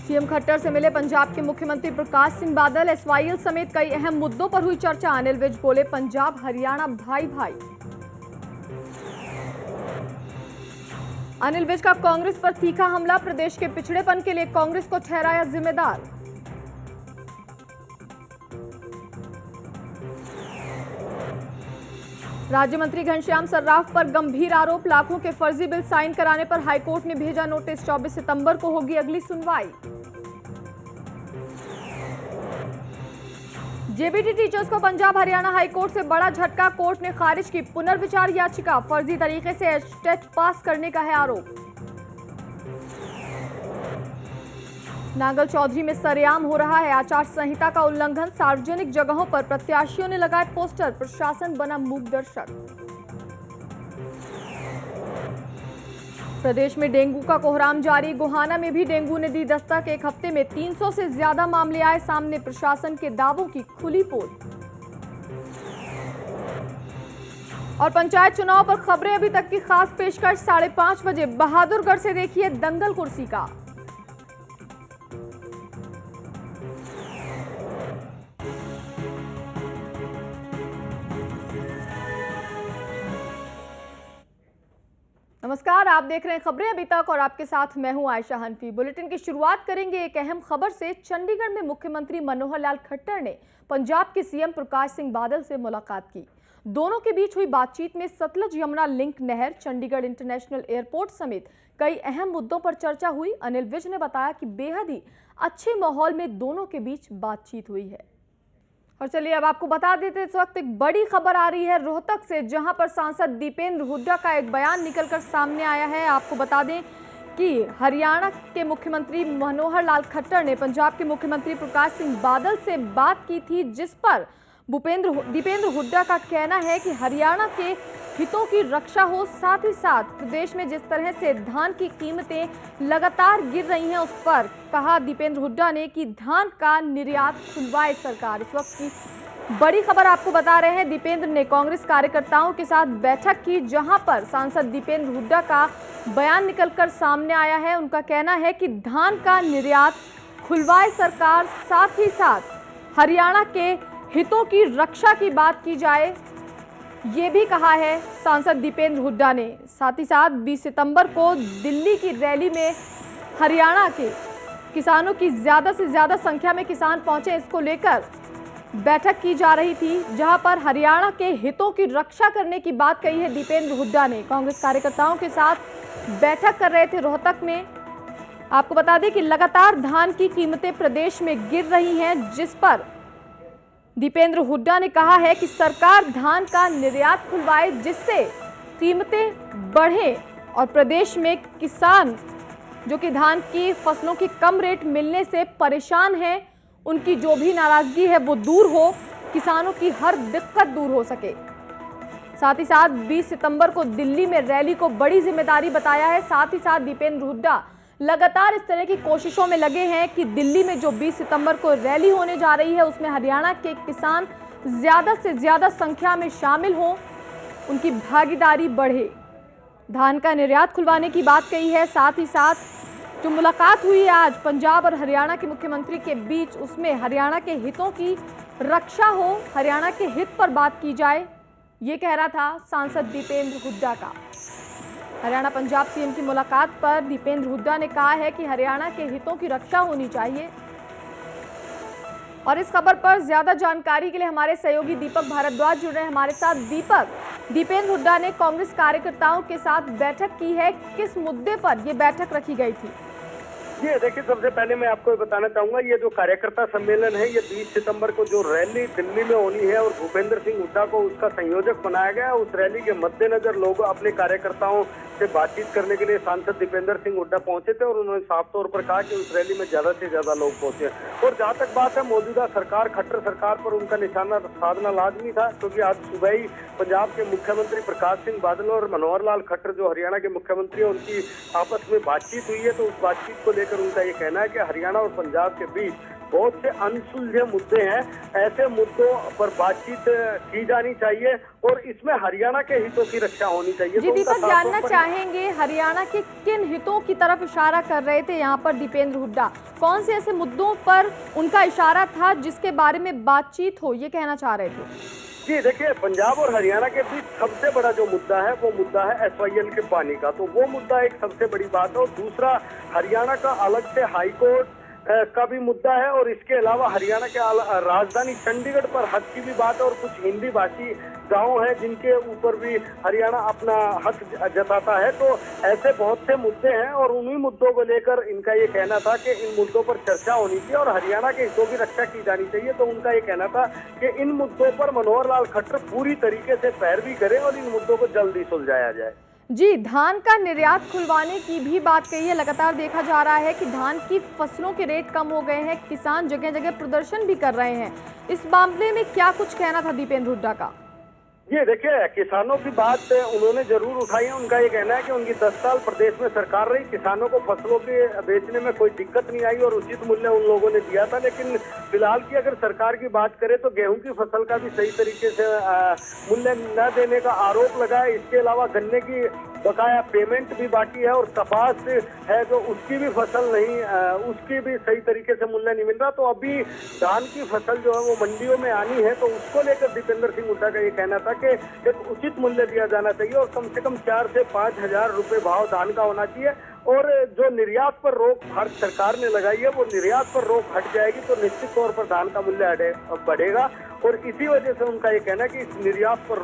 CM Khattar से मिले पंजाब के मुख्यमंत्री प्रकाश सिंह बादल। एसवाईएल समेत कई अहम मुद्दों पर हुई चर्चा। अनिल विज बोले, पंजाब हरियाणा भाई भाई। अनिल विज का कांग्रेस पर तीखा हमला। प्रदेश के पिछड़ेपन के लिए कांग्रेस को ठहराया जिम्मेदार। राज्य मंत्री घनश्याम सर्राफ पर गंभीर आरोप। लाखों के फर्जी बिल साइन कराने पर हाईकोर्ट ने भेजा नोटिस। 24 सितंबर को होगी अगली सुनवाई। जेबीटी टीचर्स को पंजाब हरियाणा हाईकोर्ट से बड़ा झटका। कोर्ट ने खारिज की पुनर्विचार याचिका। फर्जी तरीके से टेट पास करने का है आरोप। नांगल चौधरी में सरेआम हो रहा है आचार संहिता का उल्लंघन। सार्वजनिक जगहों पर प्रत्याशियों ने लगाए पोस्टर। प्रशासन बना मूक दर्शक। प्रदेश में डेंगू का कोहराम जारी। गोहाना में भी डेंगू ने दी दस्तक। एक हफ्ते में 300 से ज्यादा मामले आए सामने। प्रशासन के दावों की खुली पोल। और पंचायत चुनाव पर खबरें अभी तक की खास पेशकश 5:30 बजे बहादुरगढ़ से देखिए दंगल कुर्सी का। नमस्कार, आप देख रहे हैं खबरें अभी तक और आपके साथ मैं हूं आयशा हनफी। बुलेटिन की शुरुआत करेंगे एक अहम खबर से। चंडीगढ़ में मुख्यमंत्री मनोहर लाल खट्टर ने पंजाब के सीएम प्रकाश सिंह बादल से मुलाकात की। दोनों के बीच हुई बातचीत में सतलज यमुना लिंक नहर, चंडीगढ़ इंटरनेशनल एयरपोर्ट समेत कई अहम मुद्दों पर चर्चा हुई। अनिल विज ने बताया कि बेहद ही अच्छे माहौल में दोनों के बीच बातचीत हुई है। और चलिए अब आपको बता देते, इस वक्त एक बड़ी खबर आ रही है रोहतक से, जहां पर सांसद दीपेंद्र हुड्डा का एक बयान निकलकर सामने आया है। आपको बता दें कि हरियाणा के मुख्यमंत्री मनोहर लाल खट्टर ने पंजाब के मुख्यमंत्री प्रकाश सिंह बादल से बात की थी, जिस पर दीपेंद्र हुड्डा का कहना है कि हरियाणा के हितों की रक्षा हो। साथ ही साथ प्रदेश में जिस तरह से धान की कीमतें लगातार गिर रही हैं, उस पर कहा दीपेंद्र हुड्डा ने कि धान का निर्यात खुलवाए सरकार। इस वक्त की बड़ी खबर आपको बता रहे हैं। दीपेंद्र ने कांग्रेस कार्यकर्ताओं के साथ बैठक की, जहां पर सांसद दीपेंद्र हुड्डा का बयान निकलकर सामने आया है। उनका कहना है कि धान का निर्यात खुलवाए सरकार, साथ ही साथ हरियाणा के हितों की रक्षा की बात की जाए, ये भी कहा है सांसद दीपेंद्र हुड्डा ने। साथ ही साथ 20 सितंबर को दिल्ली की रैली में हरियाणा के किसानों की ज़्यादा से ज़्यादा संख्या में किसान पहुंचे, इसको लेकर बैठक की जा रही थी, जहां पर हरियाणा के हितों की रक्षा करने की बात कही है दीपेंद्र हुड्डा ने। कांग्रेस कार्यकर्ताओं के साथ बैठक कर रहे थे रोहतक में। आपको बता दें कि लगातार धान की कीमतें प्रदेश में गिर रही हैं, जिस पर दीपेंद्र हुड्डा ने कहा है कि सरकार धान का निर्यात खुलवाए, जिससे कीमतें बढ़े और प्रदेश में किसान जो कि धान की फसलों की कम रेट मिलने से परेशान हैं, उनकी जो भी नाराजगी है वो दूर हो, किसानों की हर दिक्कत दूर हो सके। साथ ही साथ 20 सितंबर को दिल्ली में रैली को बड़ी जिम्मेदारी बताया है। साथ ही साथ दीपेंद्र हुड्डा लगातार इस तरह की कोशिशों में लगे हैं कि दिल्ली में जो 20 सितंबर को रैली होने जा रही है, उसमें हरियाणा के किसान ज़्यादा से ज़्यादा संख्या में शामिल हों, उनकी भागीदारी बढ़े। धान का निर्यात खुलवाने की बात कही है। साथ ही साथ जो मुलाकात हुई है आज पंजाब और हरियाणा के मुख्यमंत्री के बीच, उसमें हरियाणा के हितों की रक्षा हो, हरियाणा के हित पर बात की जाए, ये कह रहा था सांसद दीपेंद्र हुड्डा का। हरियाणा पंजाब सीएम की मुलाकात पर दीपेंद्र हुड्डा ने कहा है कि हरियाणा के हितों की रक्षा होनी चाहिए। और इस खबर पर ज्यादा जानकारी के लिए हमारे सहयोगी दीपक भारद्वाज जुड़ रहे हैं हमारे साथ। दीपक, दीपेंद्र हुड्डा ने कांग्रेस कार्यकर्ताओं के साथ बैठक की है, किस मुद्दे पर यह बैठक रखी गई थी? ये देखिए, सबसे पहले मैं आपको बताना चाहूंगा, ये जो कार्यकर्ता सम्मेलन है, ये 20 सितंबर को जो रैली दिल्ली में होनी है और भूपेंद्र सिंह हुड्डा को उसका संयोजक बनाया गया। उस रैली के मद्देनजर लोग अपने कार्यकर्ताओं से बातचीत करने के लिए सांसद दीपेंद्र सिंह हुड्डा पहुंचे थे और उन्होंने साफ तौर पर कहा कि उस रैली में ज्यादा से ज्यादा लोग पहुंचे। और जहां तक बात है मौजूदा सरकार, खट्टर सरकार पर उनका निशाना साधना लाजमी था, क्योंकि आज सुबह ही पंजाब के मुख्यमंत्री प्रकाश सिंह बादल और मनोहर लाल खट्टर जो हरियाणा के मुख्यमंत्री हैं, उनकी आपस में बातचीत हुई है। तो उस बातचीत को लेकर उनका ये कहना है कि हरियाणा और पंजाब के बीच बहुत से अनसुलझे मुद्दे हैं। ऐसे मुद्दों पर बातचीत की जानी चाहिए और इसमें हरियाणा के हितों की रक्षा होनी चाहिए। जी दीपक, जानना चाहेंगे हरियाणा के किन हितों की तरफ इशारा कर रहे थे यहाँ पर दीपेंद्र हुड्डा? कौन से ऐसे मुद्दों पर उनका इशारा था जिसके बारे में बातचीत हो, ये कहना चाह रहे थे? जी देखिए, पंजाब और हरियाणा के बीच सबसे बड़ा जो मुद्दा है वो मुद्दा है SYL के पानी का। तो वो मुद्दा एक सबसे बड़ी बात है और दूसरा हरियाणा का अलग से हाईकोर्ट का भी मुद्दा है और इसके अलावा हरियाणा के राजधानी चंडीगढ़ पर हक की भी बात है और कुछ हिंदी भाषी गांव हैं जिनके ऊपर भी हरियाणा अपना हक जताता है। तो ऐसे बहुत से मुद्दे हैं और उन्हीं मुद्दों को लेकर इनका ये कहना था कि इन मुद्दों पर चर्चा होनी चाहिए और हरियाणा के हितों की रक्षा की जानी चाहिए। तो उनका ये कहना था कि इन मुद्दों पर मनोहर लाल खट्टर पूरी तरीके से पैरवी करें और इन मुद्दों को जल्दी सुलझाया जाए। जी, धान का निर्यात खुलवाने की भी बात कही है। लगातार देखा जा रहा है कि धान की फसलों के रेट कम हो गए हैं, किसान जगह जगह प्रदर्शन भी कर रहे हैं। इस मामले में क्या कुछ कहना था दीपेंद्र हुड्डा का? ये देखिए, किसानों की बात उन्होंने जरूर उठाई है। उनका ये कहना है कि उनकी 10 साल प्रदेश में सरकार रही, किसानों को फसलों के बेचने में कोई दिक्कत नहीं आई और उचित मूल्य उन लोगों ने दिया था। लेकिन फिलहाल की अगर सरकार की बात करें तो गेहूं की फसल का भी सही तरीके से मूल्य न देने का आरोप लगा है। इसके अलावा गन्ने की बकाया पेमेंट भी बाकी है और कपास है जो उसकी भी फसल नहीं, उसकी भी सही तरीके से मूल्य नहीं मिल रहा। तो अभी धान की फसल जो है वो मंडियों में आनी है, तो उसको लेकर दीपेंद्र सिंह हुड्डा का ये कहना था कि एक उचित मूल्य दिया जाना चाहिए और कम से कम 4 से 5 हजार रुपए भाव धान का होना चाहिए। और जो निर्यात पर रोक भारत सरकार ने लगाई है वो निर्यात पर रोक हट जाएगी तो निश्चित तौर पर धान का मूल्य बढ़ेगा। और इसी वजह से उनका ये कहना है कि इस निर्यात पर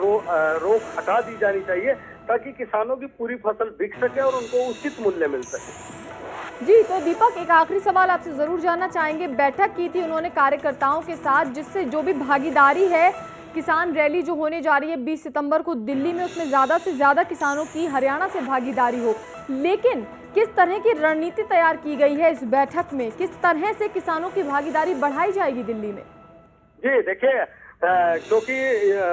रोक हटा दी जानी चाहिए ताकि किसानों की पूरी फसल बिक सके और उनको उचित मूल्य मिल सके। जी, तो दीपक, एक आखिरी सवाल आपसे जरूर जानना चाहेंगे। बैठक की थी उन्होंने कार्यकर्ताओं के साथ, जिससे जो भी भागीदारी है, किसान रैली जो होने जा रही है 20 सितंबर को दिल्ली में, उसमें ज़्यादा से ज़्यादा किसानों की हरियाणा से भागीदारी हो। लेकिन किस तरह की रणनीति तैयार की गई है इस बैठक में? किस तरह से किसानों की भागीदारी बढ़ाई जाएगी दिल्ली में? जी देखिए, क्योंकि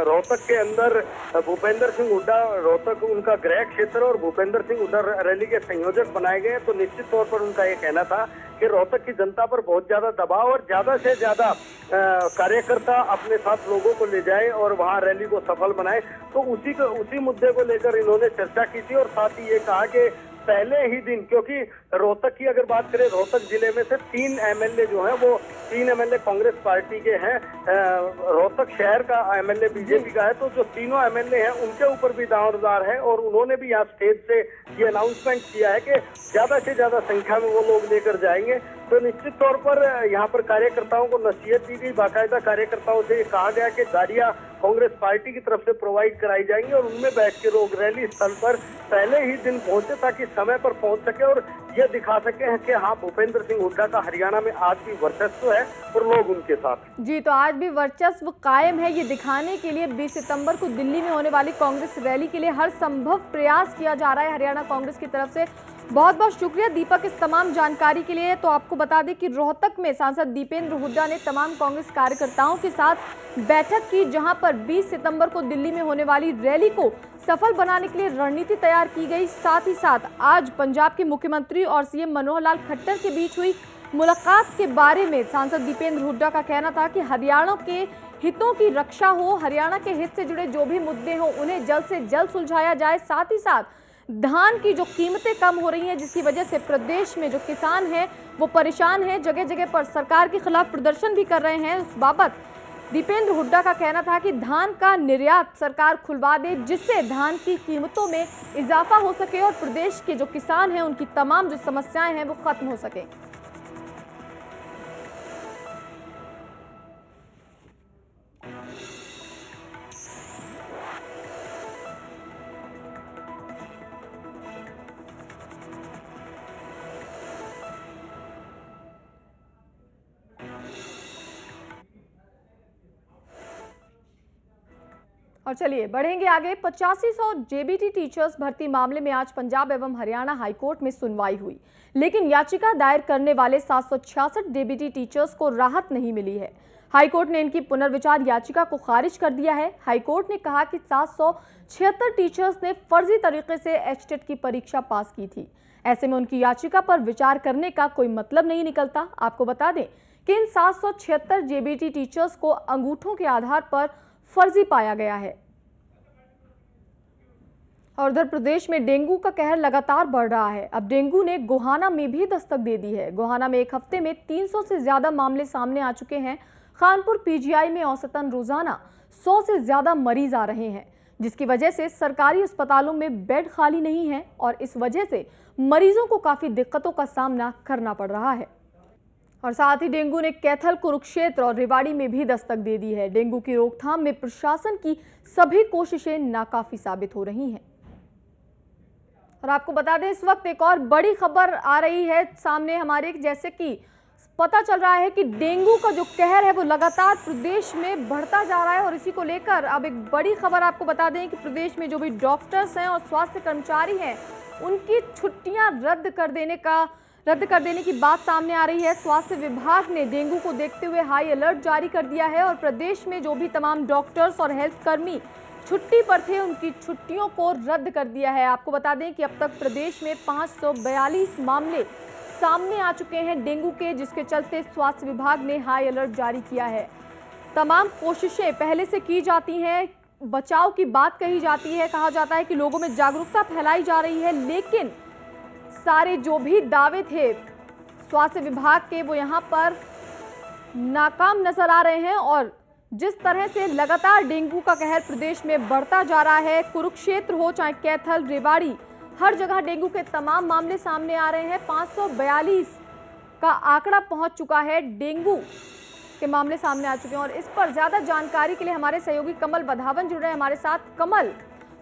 रोहतक के अंदर भूपेंद्र सिंह हुड्डा, रोहतक उनका गृह क्षेत्र और भूपेंद्र सिंह हुड्डा रैली के संयोजक बनाए गए, तो निश्चित तौर पर उनका ये कहना था कि रोहतक की जनता पर बहुत ज्यादा दबाव और ज्यादा से ज्यादा कार्यकर्ता अपने साथ लोगों को ले जाए और वहां रैली को सफल बनाए। तो उसी मुद्दे को लेकर इन्होंने चर्चा की थी और साथ ही ये कहा कि पहले ही दिन, क्योंकि रोहतक की अगर बात करें, रोहतक जिले में से 3 MLA जो हैं वो 3 MLA कांग्रेस पार्टी के हैं, रोहतक शहर का MLA बीजेपी का है। तो जो तीनों MLA हैं उनके ऊपर भी दारोदार है और उन्होंने भी यहाँ स्टेज से ये अनाउंसमेंट किया है कि ज्यादा से ज्यादा संख्या में वो लोग लेकर जाएंगे। तो निश्चित तौर पर यहाँ पर कार्यकर्ताओं को नसीहत दी गई। बाकायदा कार्यकर्ताओं से कहा गया कि गाड़ियां कांग्रेस पार्टी की तरफ से प्रोवाइड कराई जाएंगी और उनमें बैठ के लोग रैली स्थल पर पहले ही दिन पहुंचे ताकि समय पर पहुंच सके और ये दिखा सके कि हाँ, भूपेंद्र सिंह हुड्डा का हरियाणा में आज भी वर्चस्व है और लोग उनके साथ। जी, तो आज भी वर्चस्व कायम है, ये दिखाने के लिए 20 सितंबर को दिल्ली में होने वाली कांग्रेस रैली के लिए हर संभव प्रयास किया जा रहा है हरियाणा कांग्रेस की तरफ से। बहुत बहुत शुक्रिया दीपक इस तमाम जानकारी के लिए। तो आपको बता दें कि रोहतक में सांसद दीपेंद्र हुड्डा ने तमाम कांग्रेस कार्यकर्ताओं के साथ बैठक की, जहां पर 20 सितंबर को दिल्ली में होने वाली रैली को सफल बनाने के लिए रणनीति तैयार की गई। साथ ही साथ आज पंजाब के मुख्यमंत्री और CM मनोहर लाल खट्टर के बीच हुई मुलाकात के बारे में सांसद दीपेंद्र हुड्डा का कहना था कि हरियाणा के हितों की रक्षा हो, हरियाणा के हित से जुड़े जो भी मुद्दे हों उन्हें जल्द से जल्द सुलझाया जाए। साथ ही साथ धान की जो कीमतें कम हो रही हैं, जिसकी वजह से प्रदेश में जो किसान हैं वो परेशान हैं, जगह जगह पर सरकार के खिलाफ प्रदर्शन भी कर रहे हैं। उस बाबत दीपेंद्र हुड्डा का कहना था कि धान का निर्यात सरकार खुलवा दे, जिससे धान की कीमतों में इजाफा हो सके और प्रदेश के जो किसान हैं उनकी तमाम जो समस्याएं हैं वो खत्म हो सके। और चलिए बढ़ेंगे आगे। 8500 JBT टीचर्स भर्ती मामले में आज पंजाब एवं हरियाणा हाईकोर्ट में सुनवाई हुई, लेकिन याचिका दायर करने वाले 766 JBT टीचर्स को राहत नहीं मिली है। हाईकोर्ट ने इनकी पुनर्विचार याचिका को खारिज कर दिया है। हाईकोर्ट ने कहा कि 776 टीचर्स ने फर्जी तरीके से HTET की परीक्षा पास की थी। ऐसे में उनकी याचिका पर विचार करने का कोई मतलब नहीं निकलता। आपको बता दें किन 776 जेबीटी टीचर्स को अंगूठों के आधार पर फर्जी पाया गया है। और उधर प्रदेश में डेंगू का कहर लगातार बढ़ रहा है। अब डेंगू ने गोहाना में भी दस्तक दे दी है। गोहाना में एक हफ्ते में 300 से ज्यादा मामले सामने आ चुके हैं। खानपुर पीजीआई में औसतन रोजाना 100 से ज्यादा मरीज आ रहे हैं, जिसकी वजह से सरकारी अस्पतालों में बेड खाली नहीं है और इस वजह से मरीजों को काफी दिक्कतों का सामना करना पड़ रहा है। और साथ ही डेंगू ने कैथल, कुरुक्षेत्र और रेवाड़ी में भी दस्तक दे दी है। डेंगू की रोकथाम में प्रशासन की सभी कोशिशें नाकाफी साबित हो रही हैं। और आपको बता दें, इस वक्त एक और बड़ी खबर आ रही है सामने हमारे, जैसे कि पता चल रहा है कि डेंगू का जो कहर है वो लगातार प्रदेश में बढ़ता जा रहा है। और इसी को लेकर अब एक बड़ी खबर आपको बता दें कि प्रदेश में जो भी डॉक्टर्स हैं और स्वास्थ्य कर्मचारी हैं, उनकी छुट्टियां रद्द कर देने की बात सामने आ रही है। स्वास्थ्य विभाग ने डेंगू को देखते हुए हाई अलर्ट जारी कर दिया है और प्रदेश में जो भी तमाम डॉक्टर्स और हेल्थ कर्मी छुट्टी पर थे, उनकी छुट्टियों को रद्द कर दिया है। आपको बता दें कि अब तक प्रदेश में 542 मामले सामने आ चुके हैं डेंगू के, जिसके चलते स्वास्थ्य विभाग ने हाई अलर्ट जारी किया है। तमाम कोशिशें पहले से की जाती हैं, बचाव की बात कही जाती है, कहा जाता है कि लोगों में जागरूकता फैलाई जा रही है, लेकिन सारे जो भी दावे थे स्वास्थ्य विभाग के वो यहाँ पर नाकाम नजर आ रहे हैं। और जिस तरह से लगातार डेंगू का कहर प्रदेश में बढ़ता जा रहा है, कुरुक्षेत्र हो चाहे कैथल, रेवाड़ी, हर जगह डेंगू के तमाम मामले सामने आ रहे हैं। 542 का आंकड़ा पहुंच चुका है, डेंगू के मामले सामने आ चुके हैं। और इस पर ज्यादा जानकारी के लिए हमारे सहयोगी कमल बधावन जुड़ रहे हैं हमारे साथ। कमल,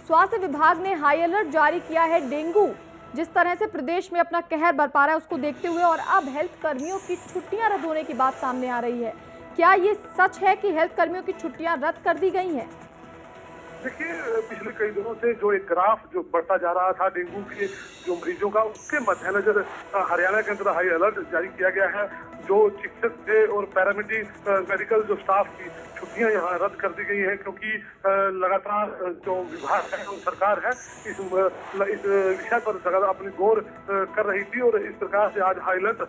स्वास्थ्य विभाग ने हाई अलर्ट जारी किया है, डेंगू जिस तरह से प्रदेश में अपना कहर बरपा रहा है उसको देखते हुए, और अब हेल्थ कर्मियों की छुट्टियां रद्द होने की बात सामने आ रही है। क्या ये सच है कि हेल्थ कर्मियों की छुट्टियां रद्द कर दी गई हैं? देखिए, पिछले कई दिनों से जो एक ग्राफ जो बढ़ता जा रहा था डेंगू के जो मरीजों का, उसके मद्देनजर हरियाणा के अंदर हाई अलर्ट जारी किया गया है। जो चिकित्सक थे और मेडिकल जो स्टाफ की छुट्टियां यहाँ रद्द कर दी गई हैं, क्योंकि लगातार जो विभाग है और सरकार है इस विषय पर लगातार अपनी गौर कर रही थी। और इस प्रकार से आज हाई अलर्ट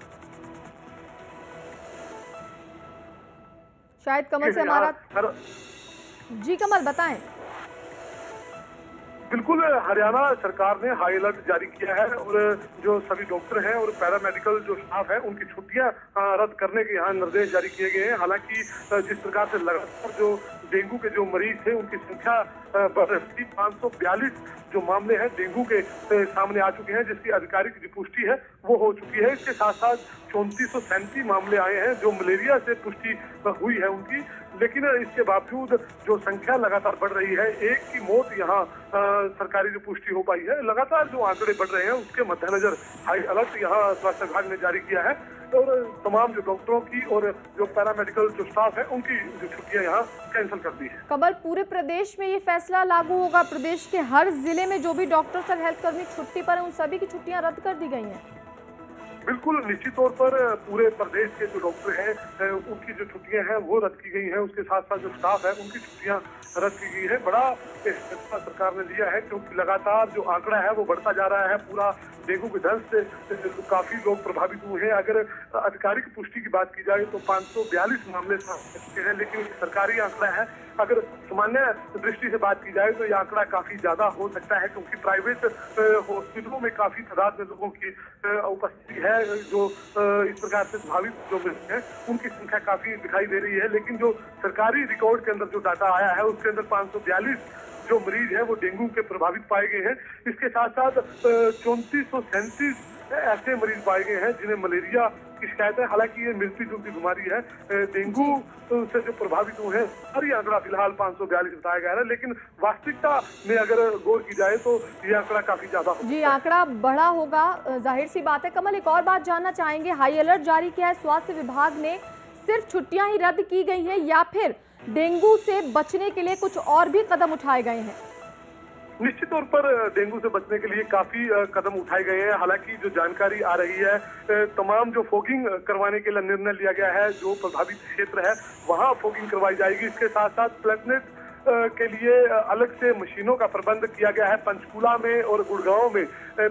शायद कमल से हमारा जी कमल बताएं। बिल्कुल, हरियाणा सरकार ने हाई अलर्ट जारी किया है और जो सभी डॉक्टर हैं और पैरामेडिकल जो स्टाफ है उनकी छुट्टियां रद्द करने के यहाँ निर्देश जारी किए गए हैं। हालांकि जिस प्रकार से लगातार जो डेंगू के जो मरीज थे उनकी संख्या बढ़ रही थी, 542 जो मामले हैं डेंगू के सामने आ चुके हैं, जिसकी आधिकारिक जो पुष्टि है वो हो चुकी है। इसके साथ साथ 3437 मामले आए हैं जो मलेरिया से पुष्टि हुई है उनकी, लेकिन इसके बावजूद जो संख्या लगातार बढ़ रही है, एक की मौत यहाँ सरकारी जो पुष्टि हो पाई है। लगातार जो आंकड़े बढ़ रहे हैं उसके मद्देनजर हाई अलर्ट यहाँ स्वास्थ्य विभाग ने जारी किया है और तमाम जो डॉक्टरों की और जो पैरामेडिकल जो स्टाफ है उनकी जो छुट्टियां यहाँ कैंसिल कर दी है। कमल, पूरे प्रदेश में ये फैसला लागू होगा? प्रदेश के हर जिले में जो भी डॉक्टर्स और हेल्थ कर्मी छुट्टी पर हैं उन सभी की छुट्टियां रद्द कर दी गई हैं? बिल्कुल, निश्चित तौर पर पूरे प्रदेश के जो डॉक्टर हैं उनकी जो छुट्टियां हैं वो रद्द की गई हैं। उसके साथ साथ जो स्टाफ है उनकी छुट्टियां रद्द की गई है। बड़ा फैसला सरकार ने लिया है क्योंकि लगातार जो आंकड़ा है वो बढ़ता जा रहा है। पूरा डेंगू के दंश से काफी लोग प्रभावित हुए हैं। अगर आधिकारिक पुष्टि की बात की जाए तो 542 मामले सामने चुके हैं, लेकिन सरकारी आंकड़ा है। अगर सामान्य दृष्टि से बात की जाए तो यह आंकड़ा काफी ज्यादा हो सकता है, क्योंकि प्राइवेट हॉस्पिटलों में काफी तादाद में लोगों की उपस्थिति है। जो इस प्रकार से प्रभावित जो मरीज हैं उनकी संख्या काफी दिखाई दे रही है। लेकिन जो सरकारी रिकॉर्ड के अंदर जो डाटा आया है उसके अंदर 542 जो मरीज हैं वो डेंगू के प्रभावित पाए गए हैं। इसके साथ साथ 3437 ऐसे मरीज पाए गए हैं जिन्हें मलेरिया की शिकायत है। हालांकि ये मिलती जुलती बीमारी है। डेंगू से जो प्रभावित हुए हैं सारी आंकड़ा फिलहाल 542 बताया गया है, लेकिन वास्तविकता में अगर गौर की जाए तो ये आंकड़ा काफी ज्यादा होगा। जी, आंकड़ा बढ़ा होगा, जाहिर सी बात है। कमल, एक और बात जानना चाहेंगे, हाई अलर्ट जारी किया है स्वास्थ्य विभाग ने, सिर्फ छुट्टियां ही रद्द की गई हैं या फिर डेंगू से बचने के लिए कुछ और भी कदम उठाए गए हैं? निश्चित तौर पर डेंगू से बचने के लिए काफी कदम उठाए गए हैं। हालांकि जो जानकारी आ रही है, तमाम जो फॉगिंग करवाने के लिए निर्णय लिया गया है। जो प्रभावित क्षेत्र है वहां फॉगिंग करवाई जाएगी। इसके साथ साथ प्लेटनेट के लिए अलग से मशीनों का प्रबंध किया गया है। पंचकूला में और गुड़गांव में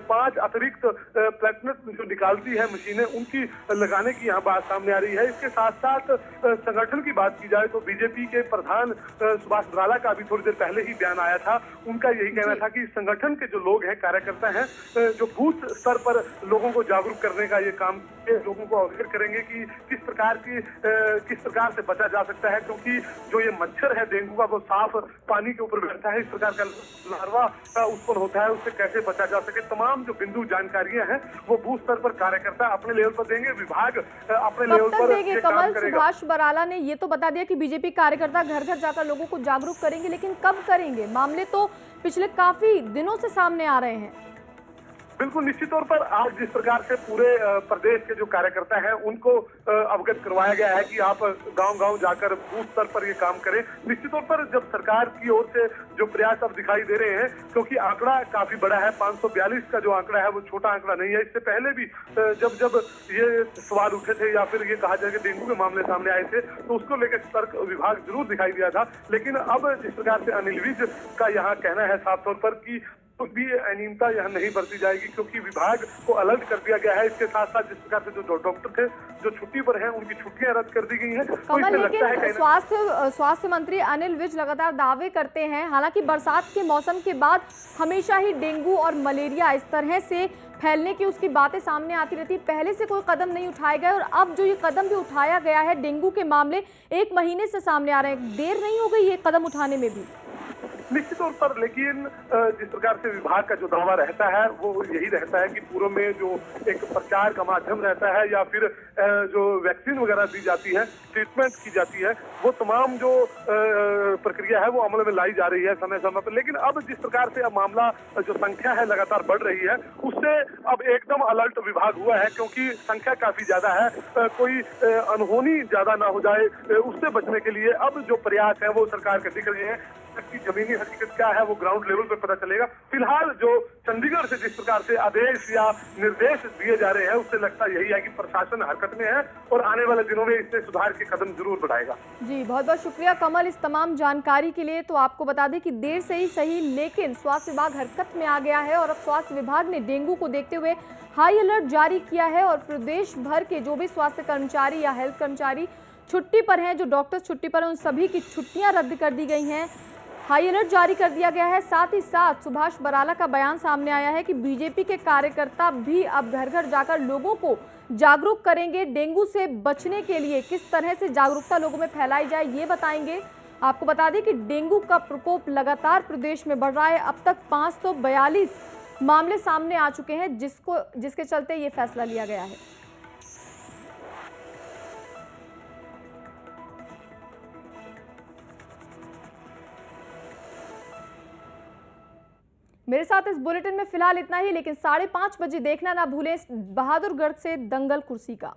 5 अतिरिक्त प्लेटनेट जो निकालती है मशीनें, उनकी लगाने की यहाँ बात सामने आ रही है। इसके साथ साथ संगठन की बात की जाए तो बीजेपी के प्रधान सुभाष बराला का अभी थोड़ी देर पहले ही बयान आया था। उनका यही कहना था कि संगठन के जो लोग हैं, कार्यकर्ता हैं, जो बूथ स्तर पर लोगों को जागरूक करने का ये काम, लोगों को अवगत करेंगे कि किस प्रकार से बचा जा सकता है, क्योंकि जो ये मच्छर है डेंगू का, वो साफ पानी के ऊपर बैठता है। इस प्रकार का लार्वा उत्पन्न होता है, उससे कैसे बचा जा सके, तमाम जो बिंदु जानकारियां हैं वो बूथ स्तर पर कार्यकर्ता अपने लेवल पर देंगे, विभाग अपने लेवल पर देंगे। कमल, सुभाष बराला ने ये तो बता दिया कि बीजेपी कार्यकर्ता घर घर जाकर लोगों को जागरूक करेंगे, लेकिन कब करेंगे? मामले तो पिछले काफी दिनों से सामने आ रहे हैं। बिल्कुल, निश्चित तौर पर आज जिस प्रकार से पूरे प्रदेश के जो कार्यकर्ता हैं उनको अवगत करवाया गया है कि आप गांव-गांव जाकर बूथ स्तर पर ये काम करें। निश्चित तौर पर जब सरकार की ओर से जो प्रयास अब दिखाई दे रहे हैं, क्योंकि आंकड़ा काफी बड़ा है, 542 का जो आंकड़ा है वो छोटा आंकड़ा नहीं है। इससे पहले भी जब ये सवाल उठे थे या फिर ये कहा जाए कि डेंगू के मामले सामने आए थे, तो उसको लेकर सतर्क विभाग जरूर दिखाई दिया था। लेकिन अब जिस प्रकार से अनिल विज का यहाँ कहना है साफ तौर पर कि तो भी अनियमितता यहाँ नहीं बरती जाएगी, क्योंकि विभाग को अलर्ट कर दिया गया है। इसके साथ साथ जिस प्रकार से जो डॉक्टर थे जो छुट्टी पर हैं, उनकी छुट्टियां रद्द कर दी गई हैं। कमल, लेकिन स्वास्थ्य मंत्री अनिल विज लगातार दावे करते हैं, हालांकि बरसात के मौसम के बाद हमेशा ही डेंगू और मलेरिया इस तरह से फैलने की उसकी बातें सामने आती रहती। पहले से कोई कदम नहीं उठाए गए और अब जो ये कदम भी उठाया गया है, डेंगू के मामले 1 महीने से सामने आ रहे हैं, देर नहीं हो गई ये कदम उठाने में भी? निश्चित तौर पर, लेकिन जिस प्रकार से विभाग का जो दावा रहता है वो यही रहता है कि पूर्व में जो एक प्रचार का माध्यम रहता है या फिर जो वैक्सीन वगैरह दी जाती है, ट्रीटमेंट की जाती है, वो तमाम जो प्रक्रिया है वो अमल में लाई जा रही है समय समय पर। लेकिन अब जिस प्रकार से अब मामला जो संख्या है लगातार बढ़ रही है, उससे अब एकदम अलर्ट विभाग हुआ है, क्योंकि संख्या काफी ज्यादा है। कोई अनहोनी ज्यादा ना हो जाए, उससे बचने के लिए अब जो प्रयास है वो सरकार के दिख रहे हैं। की जमीनी हकीकत क्या है वो ग्राउंड लेवल पर पता चलेगा। फिलहाल जो चंडीगढ़ से जिस प्रकार से आदेश या निर्देश दिए जा रहे हैं, उससे लगता यही है कि प्रशासन हरकत में है और आने वाले दिनों में इससे सुधार के कदम जरूर बढ़ाएगा। जी, बहुत बहुत शुक्रिया कमल इस तमाम जानकारी के लिए। तो आपको बता दें कि देर से ही सही, लेकिन स्वास्थ्य विभाग हरकत में आ गया है और अब स्वास्थ्य विभाग ने डेंगू को देखते हुए हाई अलर्ट जारी किया है और प्रदेश भर के जो भी स्वास्थ्य कर्मचारी या हेल्थ कर्मचारी छुट्टी पर हैं, जो डॉक्टर्स छुट्टी पर हैं, उन सभी की छुट्टियां रद्द कर दी गई हैं, हाई अलर्ट जारी कर दिया गया है। साथ ही साथ सुभाष बराला का बयान सामने आया है कि बीजेपी के कार्यकर्ता भी अब घर घर जाकर लोगों को जागरूक करेंगे। डेंगू से बचने के लिए किस तरह से जागरूकता लोगों में फैलाई जाए ये बताएंगे। आपको बता दें कि डेंगू का प्रकोप लगातार प्रदेश में बढ़ रहा है। अब तक 542 मामले सामने आ चुके हैं, जिसके चलते ये फैसला लिया गया है। मेरे साथ इस बुलेटिन में फिलहाल इतना ही, लेकिन 5:30 बजे देखना ना भूलें बहादुरगढ़ से दंगल कुर्सी का।